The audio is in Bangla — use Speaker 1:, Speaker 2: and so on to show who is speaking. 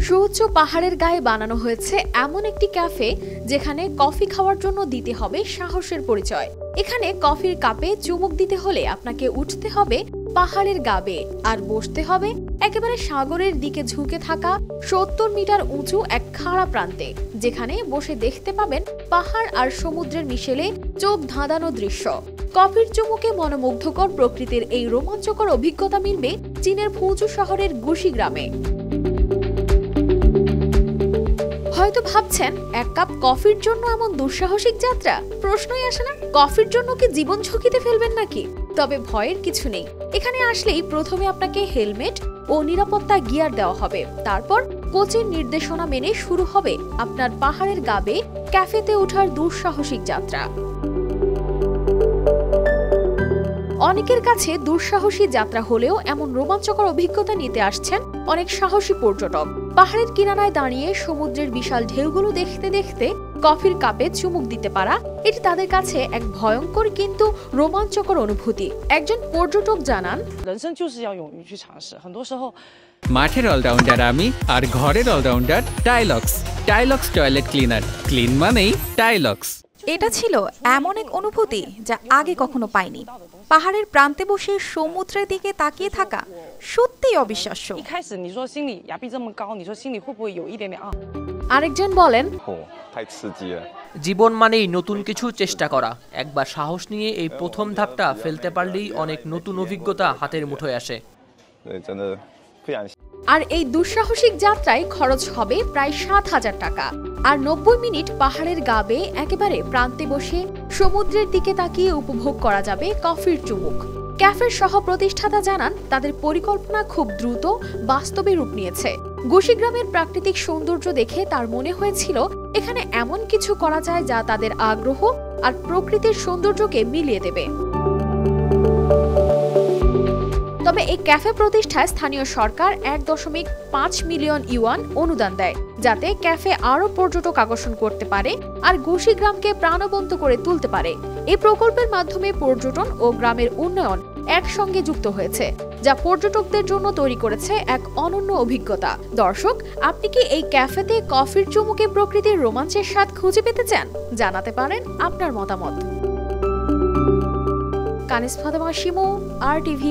Speaker 1: সুউচ্চ পাহাড়ের গায়ে বানানো হয়েছে এমন একটি ক্যাফে যেখানে কফি খাওয়ার জন্য দিতে হবে সাহসের পরিচয়। এখানে কফির কাপে চুমুক দিতে হলে আপনাকে উঠতে হবে পাহাড়ের গা বেয়ে আর বসতে হবে একেবারে সাগরের দিকে ঝুঁকে থাকা ৭০ মিটার উঁচু এক খাড়া প্রান্তে, যেখানে বসে দেখতে পাবেন পাহাড় আর সমুদ্রের মিশেলে চোখ ধাঁধানো দৃশ্য। কফির চুমুকে মনোমুগ্ধকর প্রকৃতির এই রোমাঞ্চকর অভিজ্ঞতা মিলবে চীনের ফুজু শহরের গুশি গ্রামে। হয়তো ভাবছেন, এক কাপ কফির জন্য এমন দুঃসাহসিক যাত্রা? প্রশ্নই আসে না। কফির জন্য কি জীবন ঝুঁকিতে ফেলবেন নাকি? তবে ভয়ের কিছু নেই। এখানে আসলেই প্রথমে আপনাকে হেলমেট ও নিরাপত্তা গিয়ার দেওয়া হবে। তারপর কোচের নির্দেশনা মেনে শুরু হবে আপনার পাহাড়ের গা বেয়ে ক্যাফেতে ওঠার দুঃসাহসিক যাত্রা। অনেকের কাছে দুঃসাহসী যাত্রা হলেও এমন রোমাঞ্চকর অভিজ্ঞতা নিতে আসছেন অনেক সাহসী পর্যটক। পাহাড়ের কিনারায় দাঁড়িয়ে সমুদ্রের বিশাল ঢেউগুলো দেখতে দেখতে কফির কাপে চুমুক দিতে পারা, এটি তাদের কাছে এক ভয়ঙ্কর কিন্তু রোমাঞ্চকর অনুভূতি। একজন পর্যটক জানান,
Speaker 2: মাঠের অলরাউন্ডার আমি আর ঘরের allrounder Tylox. Tylox toilet cleaner, clean মানেই টাইলক্স।
Speaker 3: এটা ছিল এমন এক অনুভূতি যা আগে কখনো পাইনি। পাহাড়ের প্রান্তে বসে সমুদ্রের দিকে তাকিয়ে থাকা সত্যিই অবিশ্বাস্য।
Speaker 1: আরেকজন বলেন,
Speaker 4: জীবন মানেই নতুন কিছু চেষ্টা করা। একবার সাহস নিয়ে এই প্রথম ধাপটা ফেলতে পারলেই অনেক নতুন অভিজ্ঞতা হাতের মুঠোয় আসে।
Speaker 1: আর এই দুঃসাহসিক যাত্রায় খরচ হবে প্রায় ৭,০০০ টাকা। আর ৯০ মিনিট পাহাড়ের গা বেয়ে একেবারে প্রান্তে বসে সমুদ্রের দিকে তাকিয়ে উপভোগ করা যাবে কফির চুমুক। ক্যাফের সহ প্রতিষ্ঠাতা জানান, তাদের পরিকল্পনা খুব দ্রুত বাস্তবে রূপ নিয়েছে। গুশি গ্রামের প্রাকৃতিক সৌন্দর্য দেখে তার মনে হয়েছিল এখানে এমন কিছু করা যায় যা তাদের আগ্রহ আর প্রকৃতির সৌন্দর্যকে মিলিয়ে দেবে। তবে এই ক্যাফে প্রতিষ্ঠায় স্থানীয় সরকার ১.৫ মিলিয়ন ইউয়ান অনুদান দেয়, যাতে ক্যাফে আরও পর্যটক আকর্ষণ করতে পারে আর গুশি গ্রামকে প্রাণবন্ত করে তুলতে পারে। এই প্রকল্পের মাধ্যমে পর্যটন ও গ্রামের উন্নয়ন একসঙ্গে যুক্ত হয়েছে, যা পর্যটকদের জন্য তৈরি করেছে এক অনন্য অভিজ্ঞতা। দর্শক, আপনি কি এই ক্যাফেতে কফির চুমুকে প্রকৃতির রোমাঞ্চের স্বাদ খুঁজে পেতে চান? জানাতে পারেন আপনার মতামত। কানিস ফাতেমা শিমু, RTV।